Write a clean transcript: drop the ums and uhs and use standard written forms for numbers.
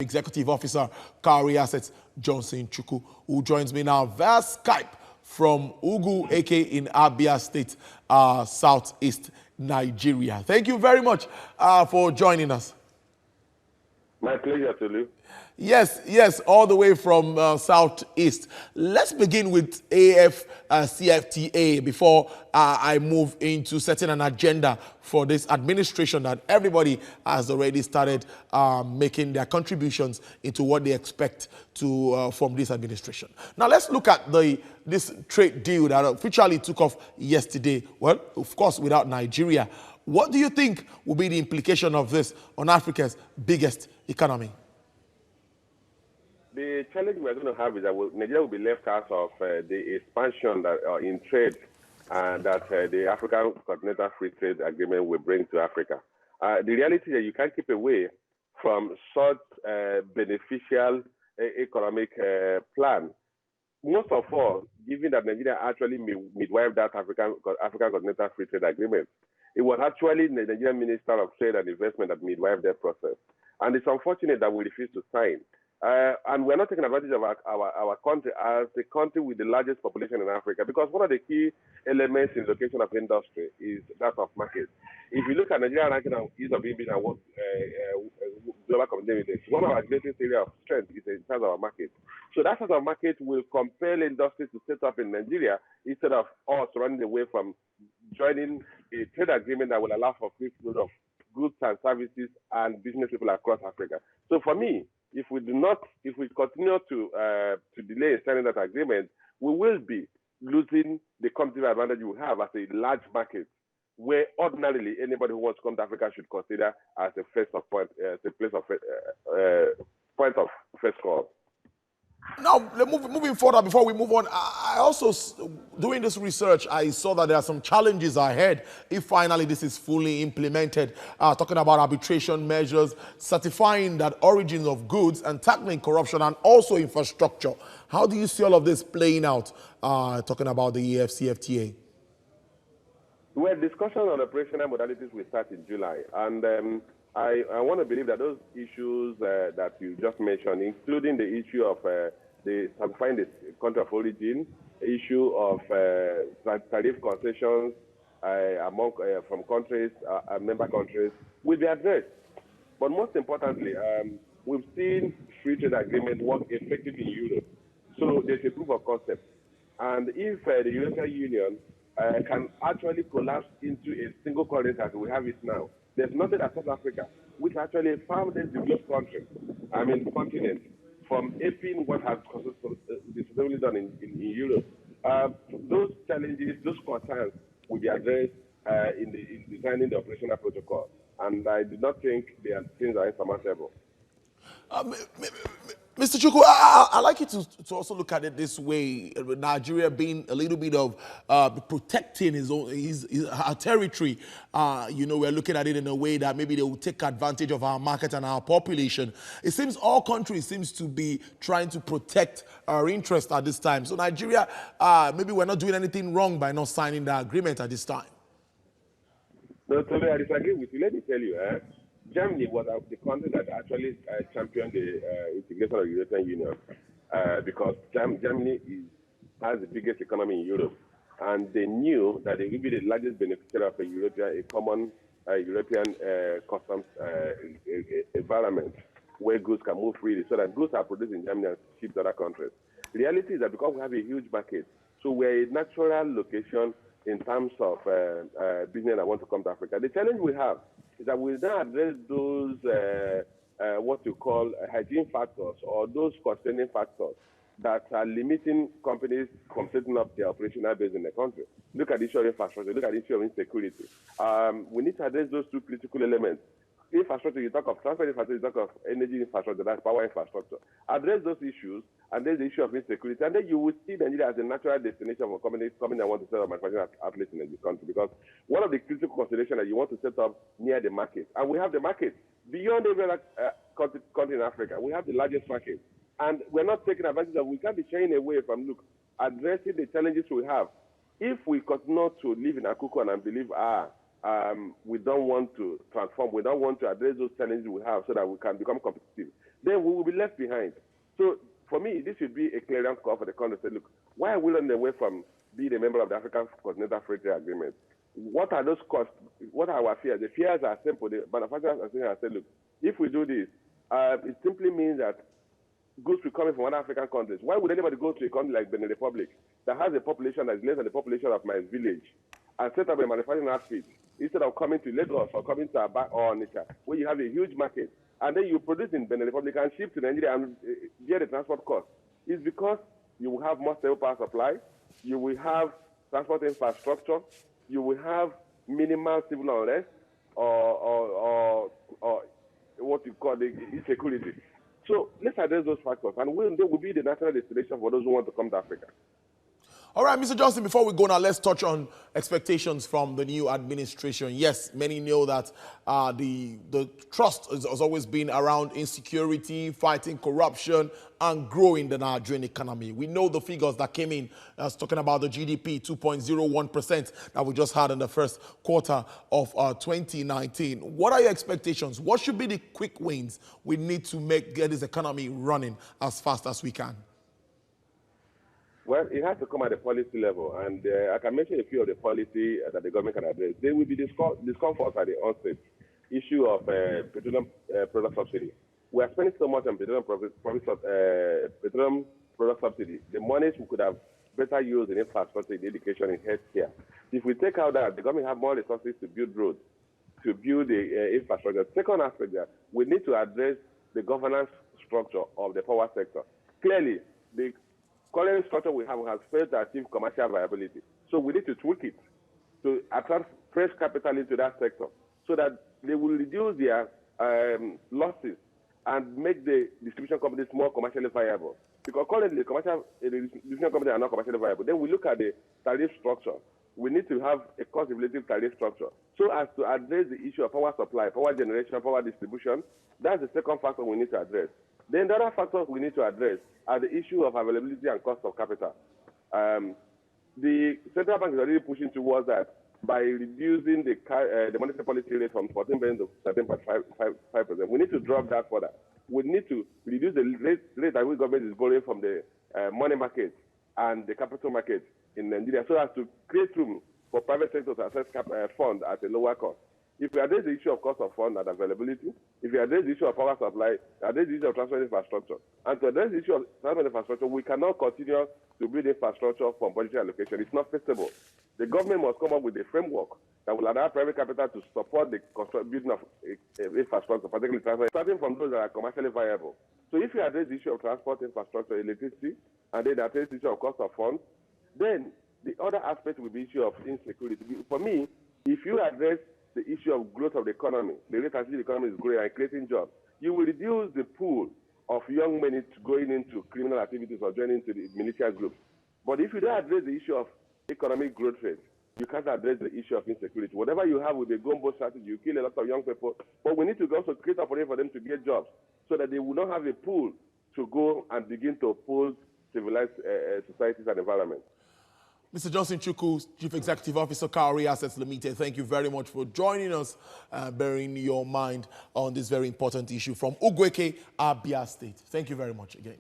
Executive Officer, Cowrie Assets, Johnson Chukwu, who joins me now via Skype from Ugu, aka in Abia State, Southeast Nigeria. Thank you very much for joining us. My pleasure, Tolu. Yes, all the way from Southeast. Let's begin with AFCFTA before I move into setting an agenda for this administration that everybody has already started making their contributions into what they expect to from this administration. Now let's look at this trade deal that officially took off yesterday. Well, of course, without Nigeria. What do you think will be the implication of this on Africa's biggest economy? The challenge we're going to have is that Nigeria will be left out of the expansion that, in trade that the African Continental Free Trade Agreement will bring to Africa. The reality is that you can't keep away from such beneficial economic plan. Most of all, given that Nigeria actually midwifed that African Continental Free Trade Agreement, it was actually the Nigerian Minister of Trade and Investment that midwifed that process. And it's unfortunate that we refused to sign. And we're not taking advantage of our country as the country with the largest population in Africa, because one of the key elements in location of industry is that of market. If you look at Nigeria ranking on ease of being and what global competitiveness, one of our greatest area of strength is in terms of our market. So that sort of market will compel industries to set up in Nigeria instead of us running away from joining a trade agreement that will allow for free flow of goods and services and business people across Africa. So for me, if we continue to delay signing that agreement, we will be losing the competitive advantage we have as a large market, where ordinarily anybody who wants to come to Africa should consider as a place of point of first call. Now, moving forward, before we move on, I also, doing this research, I saw that there are some challenges ahead if finally this is fully implemented. Talking about arbitration measures, certifying that origins of goods and tackling corruption and also infrastructure. How do you see all of this playing out, talking about the AFCFTA? Well, discussion on operational modalities will start in July. And I want to believe that those issues that you just mentioned, including the issue of certifying the country of origin, issue of tariff concessions from countries, member countries, will be addressed. But most importantly, we've seen free trade agreement work effectively in Europe. So there's a proof of concept. And if the European Union can actually collapse into a single currency as we have it now, there's nothing as South Africa, which actually found a developed country, continent, from aping what has successfully done in Europe. Those challenges, those concerns will be addressed in designing the operational protocol. And I do not think things are insurmountable. Mr. Chukwu, I'd like you to also look at it this way, Nigeria being a little bit of protecting our territory. We're looking at it in a way that maybe they will take advantage of our market and our population. It seems all countries seems to be trying to protect our interests at this time. So Nigeria, maybe we're not doing anything wrong by not signing the agreement at this time. No, totally, I disagree with you. Let me tell you, Germany was the country that actually championed the integration of the European Union because Germany has the biggest economy in Europe, and they knew that they would be the largest beneficiary of a common European customs environment where goods can move freely, so that goods are produced in Germany and shipped to other countries. The reality is that because we have a huge market, so we're a natural location in terms of business that want to come to Africa. The challenge we have is that we now address those what you call hygiene factors or those constraining factors that are limiting companies from setting up their operational base in the country. Look at the issue of infrastructure, look at the issue of insecurity. We need to address those two critical elements. Infrastructure, you talk of transport infrastructure, you talk of energy infrastructure, that's power infrastructure. Address those issues, and then the issue of insecurity, and then you will see Nigeria as a natural destination for companies coming and want to set up manufacturing outlets in the country. Because one of the critical considerations that you want to set up near the market, and we have the market beyond every other country in Africa. We have the largest market, and we're not taking advantage of. We can't be shying away from addressing the challenges we have. If we continue to live in Akuku and believe we don't want to transform, we don't want to address those challenges we have so that we can become competitive, then we will be left behind. So for me, this should be a clearance call for the country to say, look, why are we running away from being a member of the African Continental Free Trade Agreement? What are those costs? What are our fears? The fears are simple. The manufacturers are saying, look, if we do this, it simply means that goods will come from other African countries. Why would anybody go to a country like Benin Republic that has a population that is less than the population of my village and set up a manufacturing outfit instead of coming to Lagos or coming to Aba or Onitsha, where you have a huge market, and then you produce in Benin Republic and ship to Nigeria and bear the transport cost? It's because you will have more stable power supply, you will have transport infrastructure, you will have minimal civil unrest or what you call the insecurity. So let's address those factors, and they will be the natural destination for those who want to come to Africa. All right, Mr. Johnson, before we go now, let's touch on expectations from the new administration. Yes, many know that the trust has always been around insecurity, fighting corruption, and growing the Nigerian economy. We know the figures that came in, talking about the GDP, 2.01% that we just had in the first quarter of 2019. What are your expectations? What should be the quick wins we need to get this economy running as fast as we can? Well, it has to come at the policy level, and I can mention a few of the policy that the government can address. There will be discomfort at the onset. Issue of petroleum product subsidy. We are spending so much on petroleum product subsidy. The monies we could have better used in infrastructure, in education, in healthcare. If we take out that, the government have more resources to build roads, to build the infrastructure. Second aspect there, we need to address the governance structure of the power sector. Clearly, the current structure we have has failed to achieve commercial viability. So we need to tweak it to attract fresh capital into that sector so that they will reduce their losses and make the distribution companies more commercially viable. Because currently, the distribution companies are not commercially viable. Then we look at the tariff structure. We need to have a cost-relative tariff structure so as to address the issue of power supply, power generation, power distribution. That's the second factor we need to address. Then the other factors we need to address are the issue of availability and cost of capital. The central bank is already pushing towards that by reducing the monetary policy rate from 14% to 13.5%. We need to drop that further. We need to reduce the rate at which government is borrowing from the money market and the capital market in Nigeria so as to create room for private sector to access funds at a lower cost. If we address the issue of cost of fund and availability, if we address the issue of power supply, address the issue of transport infrastructure, and to address the issue of transport infrastructure, we cannot continue to build infrastructure from budgetary allocation. It's not feasible. The government must come up with a framework that will allow private capital to support the building of infrastructure, particularly transport, starting from those that are commercially viable. So if you address the issue of transport infrastructure, electricity, and then address the issue of cost of funds, then the other aspect will be the issue of insecurity. For me, if you address the issue of growth of the economy, the rate at which the economy is growing and creating jobs, you will reduce the pool of young men going into criminal activities or joining into the militia groups. But if you don't address the issue of economic growth rate, you can't address the issue of insecurity. Whatever you have with the gumbo strategy, you kill a lot of young people. But we need to also create opportunity for them to get jobs so that they will not have a pool to go and begin to oppose civilized societies and environments. Mr. Johnson Chukwu, Chief Executive Officer, Cowrie Assets Limited, thank you very much for joining us, bearing your mind on this very important issue from Ugweke, Abia State. Thank you very much again.